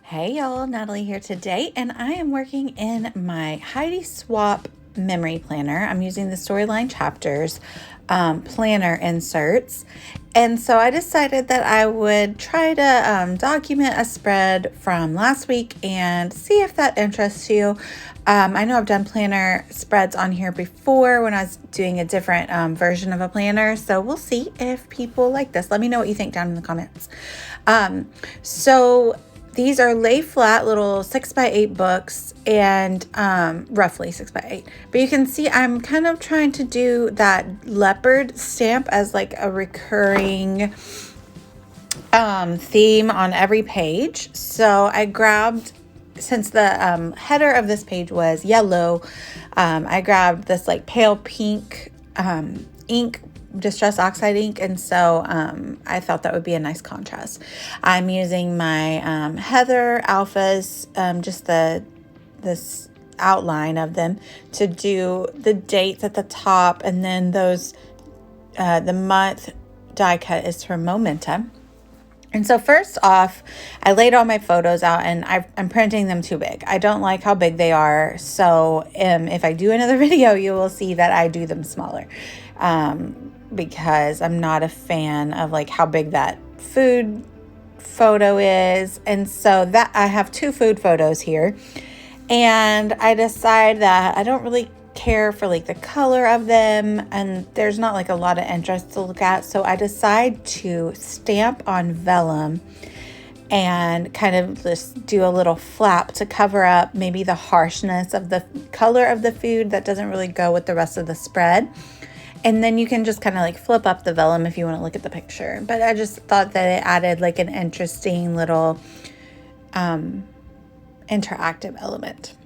Hey y'all, Natalie here today, and I am working in my Heidi Swapp memory planner. I'm using the Storyline chapters planner inserts, and so I decided that I would try to document a spread from last week and see if that interests you. I know I've done planner spreads on here before when I was doing a different version of a planner, so we'll see if people like this. Let me know what you think down in the comments. So these are lay flat little 6x8 books, and roughly 6x8. But you can see I'm kind of trying to do that leopard stamp as like a recurring theme on every page. So I grabbed, since the header of this page was yellow, I grabbed this like pale pink ink, Distress Oxide ink, and so I thought that would be a nice contrast. I'm using my Heather Alphas, just this outline of them, to do the dates at the top, and then those the month die cut is from Momentum. And so first off, I laid all my photos out, and I'm printing them too big. I don't like how big they are. So if I do another video, you will see that I do them smaller, because I'm not a fan of like how big that food photo is. And so that I have two food photos here, and I decide that I don't really care for like the color of them, and there's not like a lot of interest to look at. So I decide to stamp on vellum and kind of just do a little flap to cover up maybe the harshness of the color of the food that doesn't really go with the rest of the spread. And then you can just kind of like flip up the vellum if you want to look at the picture. But I just thought that it added like an interesting little interactive element.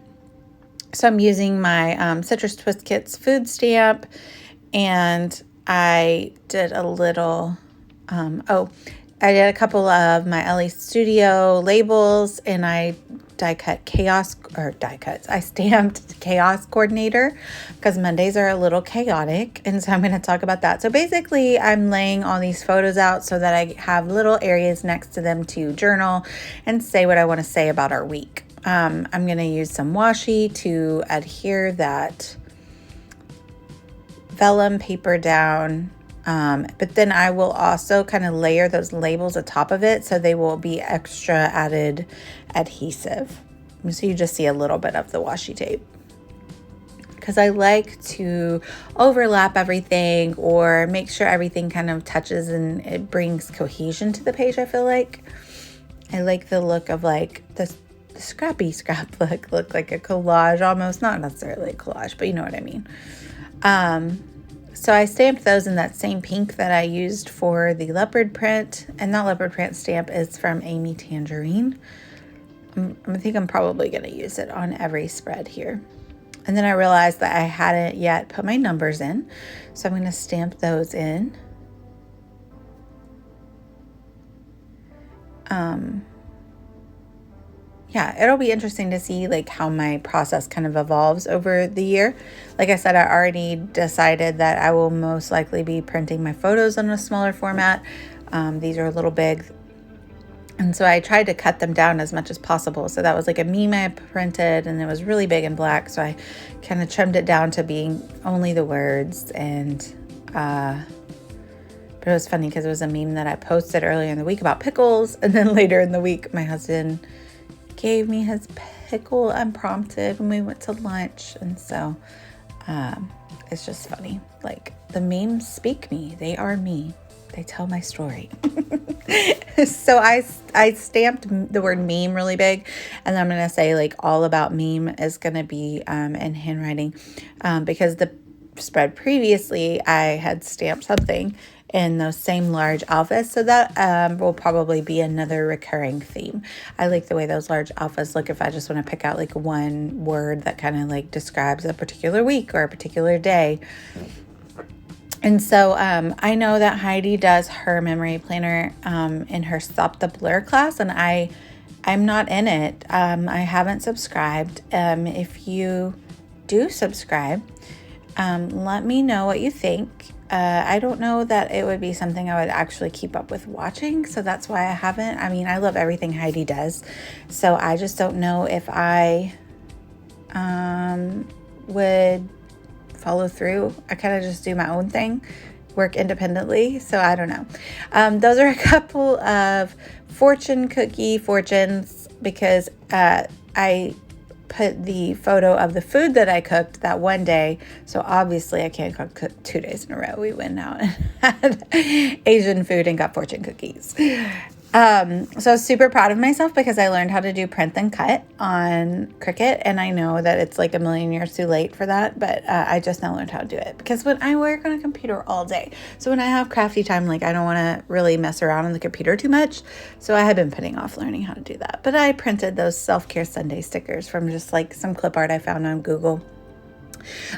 So I'm using my Citrus Twist Kits food stamp, and I did a little, I did a couple of my LA Studio labels, and I I stamped Chaos Coordinator, because Mondays are a little chaotic, and so I'm going to talk about that. So basically, I'm laying all these photos out so that I have little areas next to them to journal and say what I want to say about our week. I'm going to use some washi to adhere that vellum paper down, but then I will also kind of layer those labels atop of it so they will be extra added adhesive. So you just see a little bit of the washi tape, because I like to overlap everything or make sure everything kind of touches and it brings cohesion to the page. I feel like I like the look of like this scrappy scrapbook, look like a collage almost, not necessarily a collage, but you know what I mean. So I stamped those in that same pink that I used for the leopard print, and that leopard print stamp is from Amy Tangerine. I think I'm probably going to use it on every spread here. And then I realized that I hadn't yet put my numbers in, so I'm going to stamp those in. Yeah, it'll be interesting to see like how my process kind of evolves over the year. Like I said, I already decided that I will most likely be printing my photos in a smaller format. These are a little big, and so I tried to cut them down as much as possible. So that was like a meme I printed, and it was really big and black, so I kind of trimmed it down to being only the words. And but it was funny because it was a meme that I posted earlier in the week about pickles, and then later in the week my husband gave me his pickle unprompted when we went to lunch. And so it's just funny, like the memes speak me, they are me, they tell my story. So I stamped the word meme really big, and then I'm gonna say like all about meme is gonna be in handwriting, because the spread previously I had stamped something in those same large alphas, so that will probably be another recurring theme. I like the way those large alphas look if I just want to pick out like one word that kind of like describes a particular week or a particular day. And so I know that Heidi does her memory planner in her Stop the Blur class, and I'm not in it. I haven't subscribed. If you do subscribe, Let me know what you think. I don't know that it would be something I would actually keep up with watching, so that's why I haven't. I mean, I love everything Heidi does, so I just don't know if I would follow through. I kind of just do my own thing, work independently, so I don't know. Those are a couple of fortune cookie fortunes because I put the photo of the food that I cooked that one day. So obviously I can't cook 2 days in a row. We went out and had Asian food and got fortune cookies. So I was super proud of myself because I learned how to do print and cut on Cricut. And I know that it's like a million years too late for that, but I just now learned how to do it because when I work on a computer all day, so when I have crafty time, like I don't want to really mess around on the computer too much. So I had been putting off learning how to do that, but I printed those self-care Sunday stickers from just like some clip art I found on Google.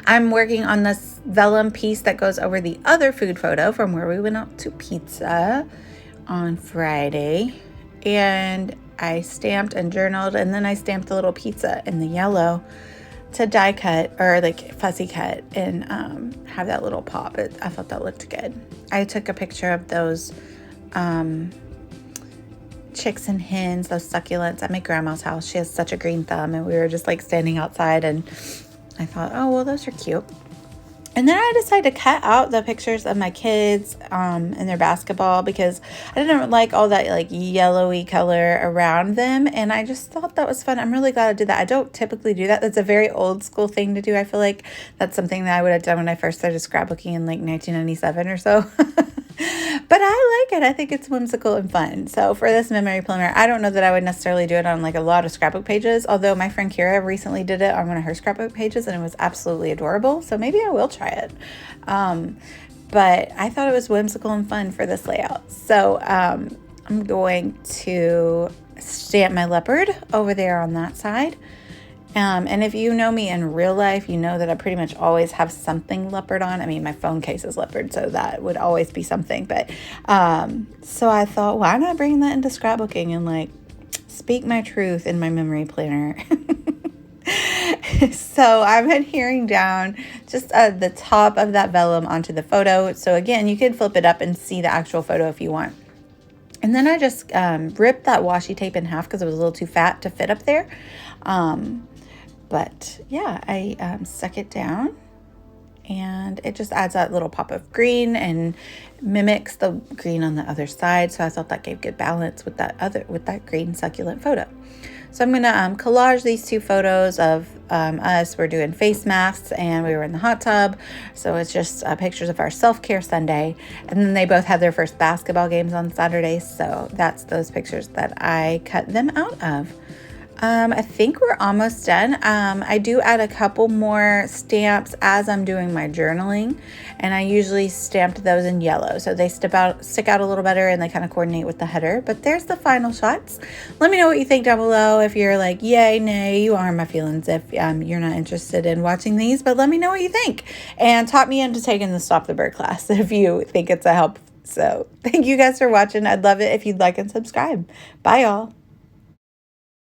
I'm working on this vellum piece that goes over the other food photo from where we went out to pizza on Friday, and I stamped and journaled, and then I stamped the little pizza in the yellow to die cut or like fussy cut and have that little pop. I thought that looked good. I took a picture of those chicks and hens, those succulents at my grandma's house. She has such a green thumb, and we were just like standing outside, and I thought, oh well, those are cute. And then I decided to cut out the pictures of my kids and their basketball because I didn't like all that like yellowy color around them. And I just thought that was fun. I'm really glad I did that. I don't typically do that. That's a very old school thing to do. I feel like that's something that I would have done when I first started scrapbooking in like 1997 or so. But I like it. I think it's whimsical and fun. So for this memory planner, I don't know that I would necessarily do it on like a lot of scrapbook pages, although my friend Kira recently did it on one of her scrapbook pages and it was absolutely adorable. So maybe I will try it. But I thought it was whimsical and fun for this layout. So I'm going to stamp my leopard over there on that side. And if you know me in real life, you know that I pretty much always have something leopard on. I mean, my phone case is leopard, so that would always be something. But so I thought, why not bring that into scrapbooking and like speak my truth in my memory planner? So I'm adhering down just the top of that vellum onto the photo. So again, you can flip it up and see the actual photo if you want. And then I just ripped that washi tape in half because it was a little too fat to fit up there. But yeah, I stuck it down and it just adds that little pop of green and mimics the green on the other side. So I thought that gave good balance with that green succulent photo. So I'm going to collage these two photos of us. We're doing face masks and we were in the hot tub. So it's just pictures of our self-care Sunday. And then they both had their first basketball games on Saturday. So that's those pictures that I cut them out of. I think we're almost done. I do add a couple more stamps as I'm doing my journaling, and I usually stamped those in yellow, so they stick out a little better and they kind of coordinate with the header. But there's the final shots. Let me know what you think down below. If you're like, yay, nay, you are my feelings if you're not interested in watching these, but let me know what you think. And talk me into taking the Stop the Bird class if you think it's a help. So thank you guys for watching. I'd love it if you'd like and subscribe. Bye, y'all.